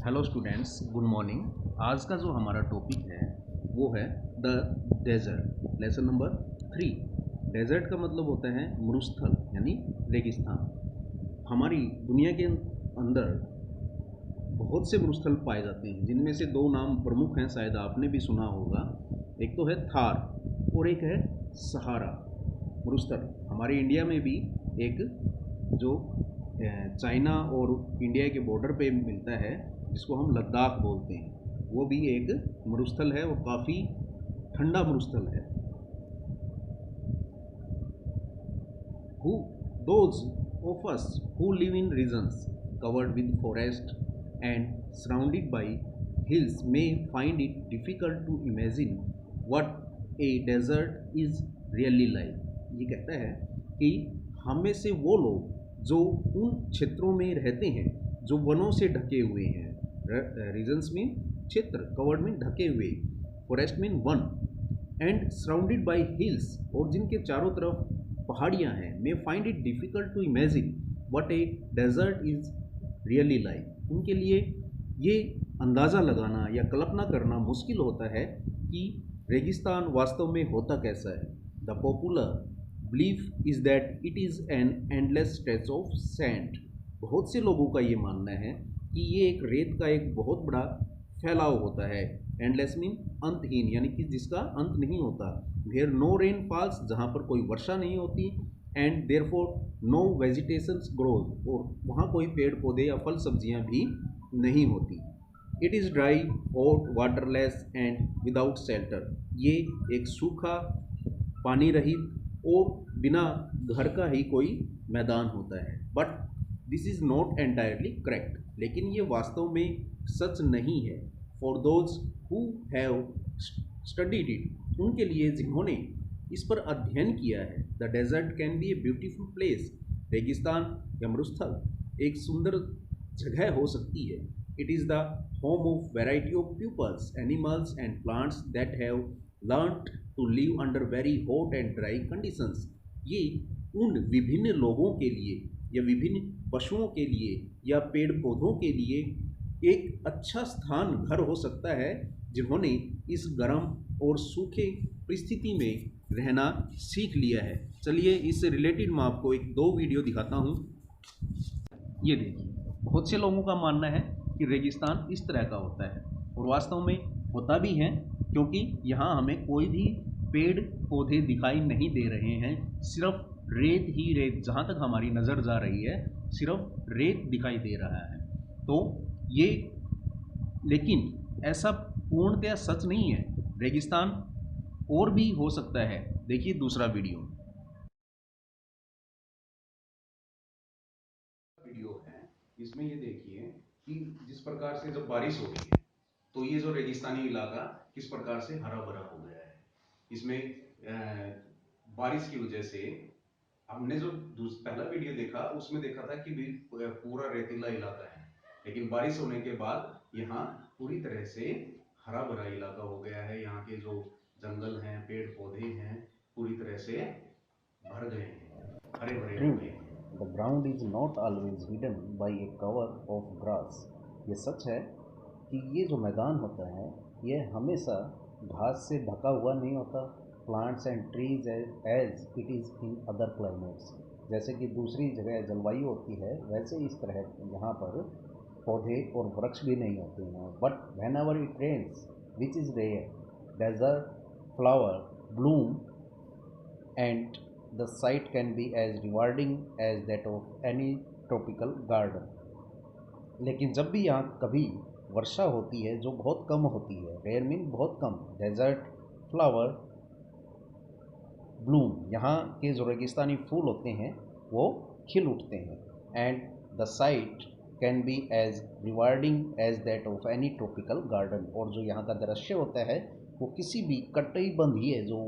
Hello students, good morning. आज का जो हमारा टॉपिक है वो है the desert. Lesson number 3। Desert का मतलब होता है मरुस्थल यानी रेगिस्तान। हमारी दुनिया के अंदर बहुत से मरुस्थल पाए जाते हैं, जिनमें से दो नाम प्रमुख हैं, शायद आपने भी सुना होगा। एक तो है थार और एक है सहारा मरुस्थल। हमारे इंडिया में भी एक जो चाइना और इंडिया के बॉर्डर पे मिलता है, जिसको हम लद्दाख बोलते हैं, वो भी एक मरुस्थल है। वो काफ़ी ठंडा मरुस्थल है। who those of us who live in regions covered with forest and surrounded by hills may find it difficult to imagine what a desert is really like। ये कहता है कि हम में से वो लोग जो उन क्षेत्रों में रहते हैं जो वनों से ढके हुए हैं। रीजन्स मीन क्षेत्र, कवर्ड मीन ढके हुए, फॉरेस्ट मीन वन, एंड सराउंडेड बाय हिल्स और जिनके चारों तरफ पहाड़ियाँ हैं, may find it difficult to imagine what a desert is really like. उनके लिए ये अंदाज़ा लगाना या कल्पना करना मुश्किल होता है कि रेगिस्तान वास्तव में होता कैसा है। The popular belief is that it is an endless stretch of sand. बहुत से लोगों का ये मानना है कि ये एक रेत का एक बहुत बड़ा फैलाव होता है। एंडलेस मीन अंतहीन, यानी कि जिसका अंत नहीं होता। वेयर नो रेन फॉल्स, जहाँ पर कोई वर्षा नहीं होती। And there for no vegetations growth, और वहाँ कोई पेड़ पौधे या फल सब्जियाँ भी नहीं होती। It is dry, hot, waterless and without shelter. ये एक सूखा, पानी रहित और बिना घर का ही कोई मैदान होता है। But this is not entirely correct, लेकिन ये वास्तव में सच नहीं है। For those who have studied it, उनके लिए जिन्होंने इस पर अध्ययन किया है, the desert can be a beautiful place. रेगिस्तान या मरुस्थल एक सुंदर जगह हो सकती है। It is the home of variety of peoples, animals and plants that have learned to live under very hot and dry conditions. ये उन विभिन्न लोगों के लिए या विभिन्न पशुओं के लिए या पेड़ पौधों के लिए एक अच्छा स्थान, घर हो सकता है, जिन्होंने इस गर्म और सूखे परिस्थिति में रहना सीख लिया है। चलिए इससे रिलेटेड मैं आपको एक दो वीडियो दिखाता हूँ। ये देखिए, बहुत से लोगों का मानना है कि रेगिस्तान इस तरह का होता है, और वास्तव में होता भी है, क्योंकि यहाँ हमें कोई भी पेड़ पौधे दिखाई नहीं दे रहे हैं। सिर्फ रेत ही रेत, जहाँ तक हमारी नज़र जा रही है सिर्फ रेत दिखाई दे रहा है। तो ये, लेकिन ऐसा पूर्णतया सच नहीं है। रेगिस्तान और भी हो सकता है। देखिए दूसरा वीडियो है। इसमें ये देखिए कि जिस प्रकार से जब बारिश हो रही है तो ये जो रेगिस्तानी इलाका किस प्रकार से हरा भरा हो गया है। इसमें बारिश की वजह से हमने जो पहला वीडियो देखा उसमें देखा था कि भी पूरा रेतीला इलाका है, लेकिन बारिश होने के बाद यहाँ पूरी तरह से हरा भरा इलाका हो गया है। यहाँ के जो जंगल हैं, पेड़ पौधे हैं, पूरी तरह से भर गए हैं, हरे भरे हो गए हैं। The ground is not always hidden by a cover of grass। ये सच है कि ये जो मैदान होता है ये हमेशा घास से ढका हुआ नहीं होता। Plants and trees as it is in other climates, जैसे कि दूसरी जगह जलवायु होती है वैसे इस तरह यहाँ पर पौधे और वृक्ष भी नहीं होते हैं। But whenever it rains which is rare, desert flower bloom and the sight can be as rewarding as that of any tropical garden। लेकिन जब भी यहाँ कभी वर्षा होती है जो बहुत कम होती है, रेयर मीन बहुत कम, डेजर्ट फ्लावर ब्लूम, यहाँ के जो रेगिस्तानी फूल होते हैं वो खिल उठते हैं। And the sight can be as rewarding as that of any tropical garden. और जो यहाँ का दृश्य होता है वो किसी भी कटिबंधीय जो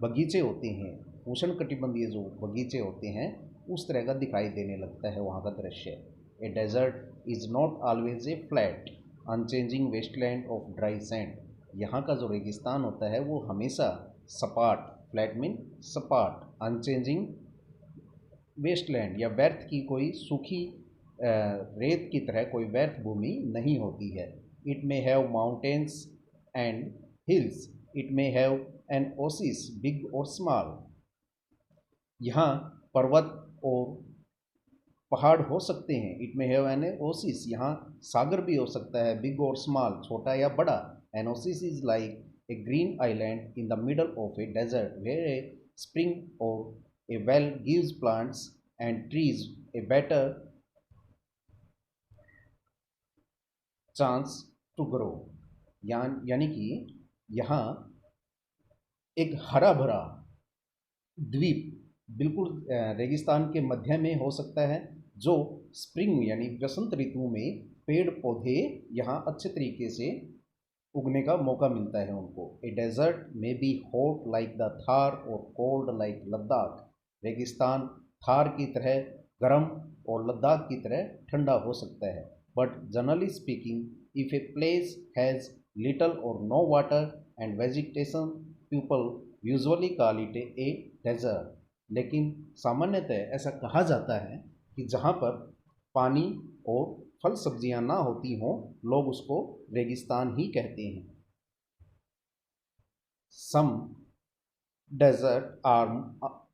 बगीचे होते हैं, उष्णकटिबंधीय जो बगीचे होते हैं, उस तरह का दिखाई देने लगता है वहाँ का दृश्य। A desert is not always a flat unchanging wasteland of dry sand. यहाँ का जो रेगिस्तान होता है वो हमेशा सपाट, फ्लैट मीन सपाट, अनचेंजिंग वेस्टलैंड या व्यर्थ की कोई सूखी रेत की तरह कोई व्यर्थ भूमि नहीं होती है। It may have mountains and hills, it may have an Oasis big और स्मॉल। यहाँ पर्वत और पहाड़ हो सकते हैं। It may have an Oasis, यहाँ सागर भी हो सकता है, बिग और स्मॉल, छोटा या बड़ा। An oasis is like a green island in the middle of a desert where a spring or a well gives plants and trees a better chance to grow. यानी कि यहाँ एक हरा भरा द्वीप बिल्कुल रेगिस्तान के मध्य में हो सकता है, जो स्प्रिंग यानी वसंत ऋतु में पेड़ पौधे यहाँ अच्छे तरीके से उगने का मौका मिलता है उनको। ए डेजर्ट में be hot like the Thar और कोल्ड लाइक लद्दाख। रेगिस्तान थार की तरह गर्म और लद्दाख की तरह ठंडा हो सकता है। But generally speaking, if a place has little or no water and vegetation, people usually call it a desert. लेकिन सामान्यतः ऐसा कहा जाता है कि जहाँ पर पानी और फल सब्जियाँ ना होती हों, लोग उसको रेगिस्तान ही कहते हैं। Some desert are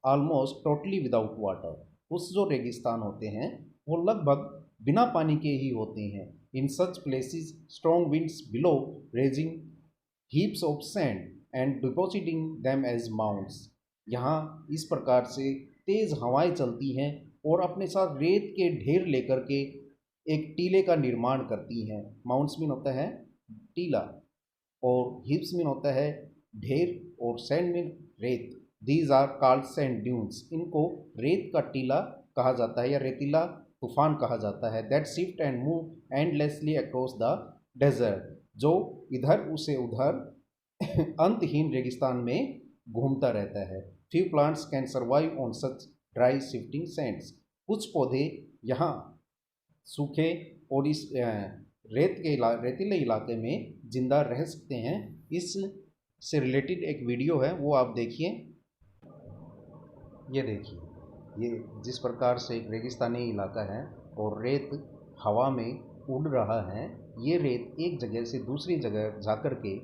almost totally without water. कुछ जो रेगिस्तान होते हैं वो लगभग बिना पानी के ही होते हैं। In such places strong winds blow raising heaps of sand and depositing them as mounds. यहाँ इस प्रकार से तेज़ हवाएं चलती हैं और अपने साथ रेत के ढेर लेकर के एक टीले का निर्माण करती हैं। माउंट्स मीन होता है टीला, और हिप्स मीन होता है ढेर, और सैंड मीन रेत। These are called sand dunes. इनको रेत का टीला कहा जाता है या रेतीला तूफान कहा जाता है। That shift and move endlessly across the desert, जो इधर उसे उधर अंतहीन रेगिस्तान में घूमता रहता है। Few plants can survive on such dry shifting Sands. कुछ पौधे यहाँ सूखे और इस रेतीले इलाके में जिंदा रह सकते हैं। इस से रिलेटेड एक वीडियो है, वो आप देखिए। ये देखिए, ये जिस प्रकार से एक रेगिस्तानी इलाका है और रेत हवा में उड़ रहा है। ये रेत एक जगह से दूसरी जगह जाकर के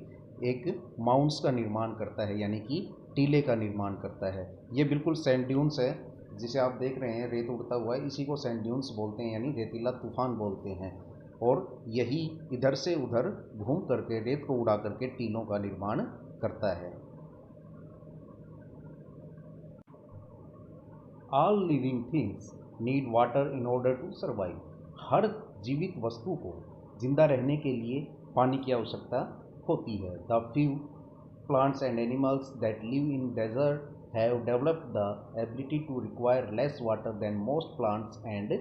एक माउंट्स का निर्माण करता है, यानी कि टीले का निर्माण करता है। ये बिल्कुल सैंड ड्यून्स है, जिसे आप देख रहे हैं रेत उड़ता हुआ है, इसी को सैंड ड्यून्स बोलते हैं, यानी रेतीला तूफान बोलते हैं। और यही इधर से उधर घूम करके रेत को उड़ा करके टीलों का निर्माण करता है। All living things need water in order to survive. हर जीवित वस्तु को जिंदा रहने के लिए पानी की आवश्यकता होती है। The few plants and animals that live in desert have developed the ability to require less water than most plants and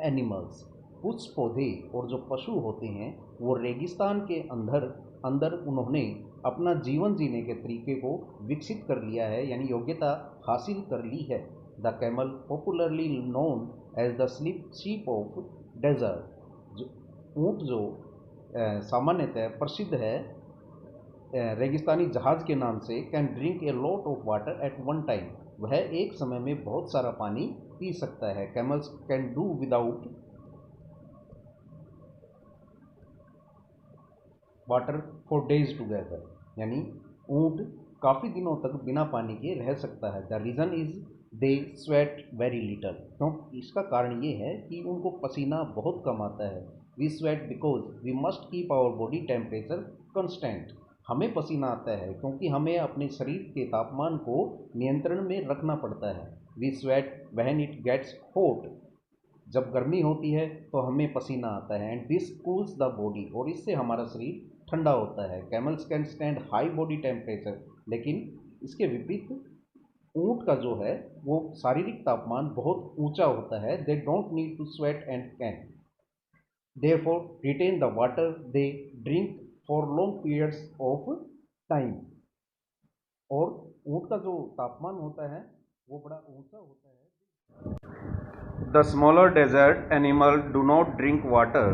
animals. कुछ पौधे और जो पशु होते हैं वो रेगिस्तान के अंदर उन्होंने अपना जीवन जीने के तरीके को विकसित कर लिया है, यानी योग्यता हासिल कर ली है। The camel, popularly known as the ship of desert, ऊँट जो सामान्यतः प्रसिद्ध है रेगिस्तानी जहाज के नाम से, can drink a lot of water at one time. वह एक समय में बहुत सारा पानी पी सकता है। Camels can do without water for days together, यानी ऊँट काफ़ी दिनों तक बिना पानी के रह सकता है। The reason is they sweat very little. तो इसका कारण ये है कि उनको पसीना बहुत कम आता है। We sweat because we must keep our body temperature constant. हमें पसीना आता है क्योंकि हमें अपने शरीर के तापमान को नियंत्रण में रखना पड़ता है। We sweat when it gets hot. जब गर्मी होती है तो हमें पसीना आता है। And this cools the body, और इससे हमारा शरीर ठंडा होता है। Camels can stand high body temperature, लेकिन इसके विपरीत ऊँट का जो है वो शारीरिक तापमान बहुत ऊंचा होता है। They don't need to sweat and can therefore retain the water they drink for long periods of time. और ऊँट का जो तापमान होता है वो बड़ा ऊंचा होता है। The smaller desert animal do not drink water,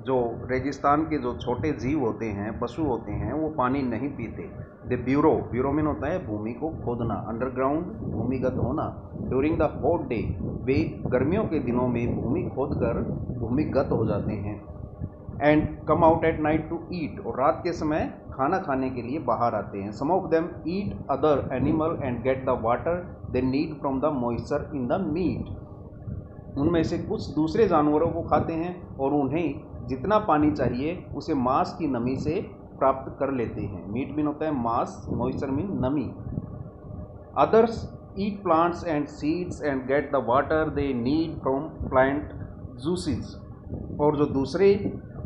जो रेगिस्तान के जो छोटे जीव होते हैं, पशु होते हैं, वो पानी नहीं पीते। द ब्यूरो मीन होता है भूमि को खोदना, अंडरग्राउंड भूमिगत होना। ड्यूरिंग द हॉट डे वे गर्मियों के दिनों में भूमि खोदकर भूमिगत हो जाते हैं। And come out at night to eat, और रात के समय खाना खाने के लिए बाहर आते हैं। Some of them eat other animal and get the water they need from the moisture in the meat. उनमें से कुछ दूसरे जानवरों को खाते हैं और उन्हें जितना पानी चाहिए उसे मांस की नमी से प्राप्त कर लेते हैं। मीट मीन होता है मांस, मॉइस्चर मीन नमी। Others eat plants and seeds and get the water they need from plant juices. और जो दूसरे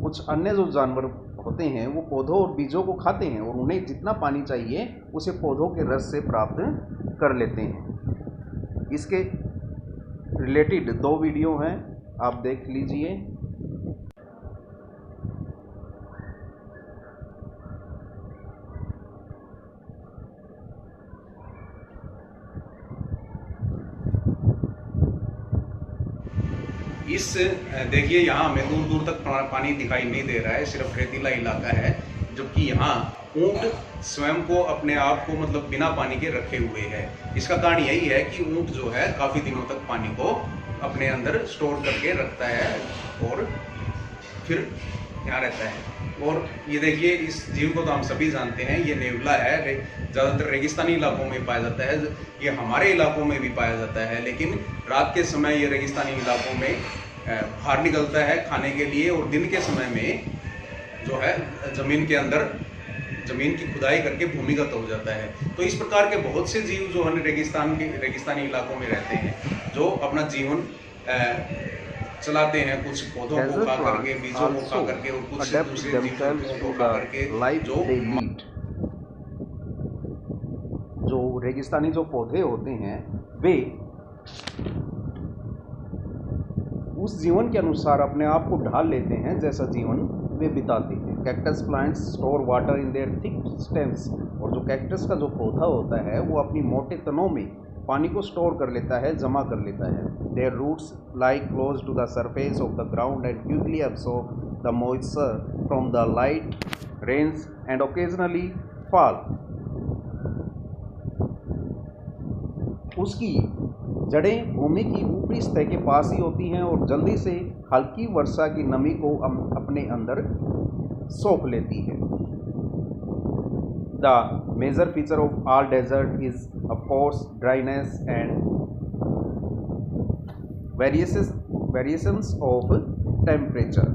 कुछ अन्य जो जानवर होते हैं वो पौधों और बीजों को खाते हैं और उन्हें जितना पानी चाहिए उसे पौधों के रस से प्राप्त कर लेते हैं। इसके रिलेटेड 2 वीडियो हैं, आप देख लीजिए। इस देखिए यहाँ हमें दूर दूर तक पानी दिखाई नहीं दे रहा है, सिर्फ रेतीला इलाका है, जबकि यहाँ ऊंट स्वयं को अपने आप को मतलब बिना पानी के रखे हुए है। इसका कारण यही है कि ऊंट जो है काफ़ी दिनों तक पानी को अपने अंदर स्टोर करके रखता है और फिर यहाँ रहता है। और ये देखिए इस जीव को तो हम सभी जानते हैं, ये नेवला है, ज़्यादातर रेगिस्तानी इलाकों में पाया जाता है। ये हमारे इलाकों में भी पाया जाता है, लेकिन रात के समय ये रेगिस्तानी इलाकों में बाहर निकलता है खाने के लिए, और दिन के समय में जो है ज़मीन के अंदर ज़मीन की खुदाई करके भूमिगत हो जाता है। तो इस प्रकार के बहुत से जीव जो है रेगिस्तानी इलाकों में रहते हैं, जो अपना जीवन चलाते हैं, कुछ पौधों को खा करके, बीजों को खा करके, और कुछ दूसरे जीवों को खा करके जो रेगिस्तानी जो पौधे होते हैं वे उस जीवन के अनुसार अपने आप को ढाल लेते हैं जैसा जीवन वे बिताते हैं। Cactus plants store water in their thick stems, और जो कैक्टस का जो पौधा होता है वो अपनी मोटे तनों में पानी को स्टोर कर लेता है, जमा कर लेता है। Their roots lie close to the surface of the ground and quickly absorb the moisture from the light rains and occasionally fall. उसकी जड़ें भूमि की ऊपरी सतह के पास ही होती हैं और जल्दी से हल्की वर्षा की नमी को अपने अंदर सोख लेती है। The major feature of all desert is of course dryness and variations of temperature.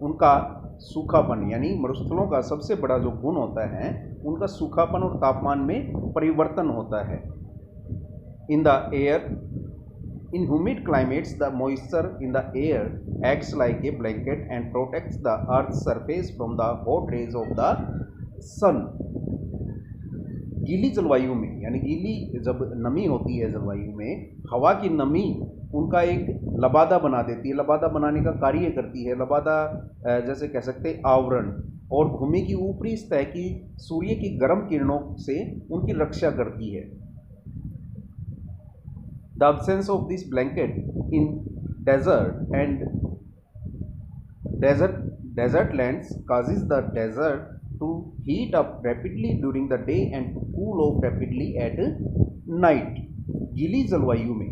उनका सूखापन यानी मरुस्थलों का सबसे बड़ा जो गुण होता है उनका सूखापन और तापमान में परिवर्तन होता है। In the air, in humid climates, the moisture in the air acts like a blanket and protects the earth's surface from the hot rays of the sun. गीली जलवायु में यानी गीली जब नमी होती है जलवायु में, हवा की नमी उनका एक लबादा बना देती है, लबादा बनाने का कार्य करती है। लबादा जैसे कह सकते हैं आवरण, और भूमि की ऊपरी सतह की सूर्य की गर्म किरणों से उनकी रक्षा करती है। The absence of this blanket in desert and desert lands causes the desert to heat up rapidly during the day and to cool off rapidly at night. गीली जलवायु में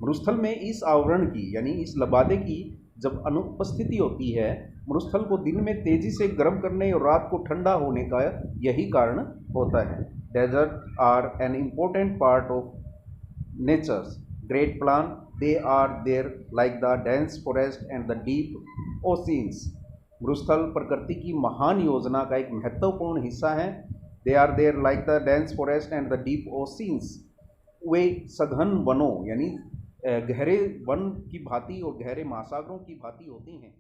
मरुस्थल में इस आवरण की यानी इस लबादे की जब अनुपस्थिति होती है, मरुस्थल को दिन में तेजी से गर्म करने और रात को ठंडा होने का यही कारण होता है। Deserts are an important part of nature's great plan. They are there like the dense forest and the deep oceans. मरुस्थल प्रकृति की महान योजना का एक महत्वपूर्ण हिस्सा है। They are there like the dense forest and the deep oceans. वे सघन वनों यानी गहरे वन की भांति और गहरे महासागरों की भांति होते हैं।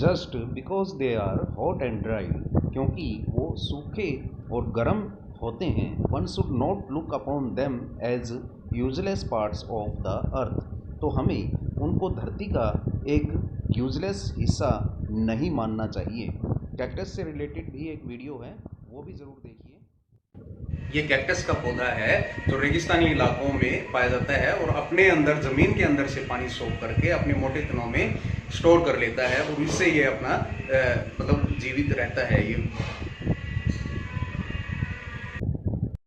Just because they are hot and dry, क्योंकि वो सूखे और गर्म होते हैं, one should not look upon them as useless parts of the earth. तो हमें उनको धरती का एक यूजलेस हिस्सा नहीं मानना चाहिए। कैक्टस से रिलेटेड भी एक वीडियो है, वो भी ज़रूर देखिए। ये कैक्टस का पौधा है जो रेगिस्तानी इलाकों में पाया जाता है और अपने अंदर ज़मीन के अंदर से पानी सोख करके अपने मोटे तनों में स्टोर कर लेता है और इससे ये अपना मतलब जीवित रहता है ये।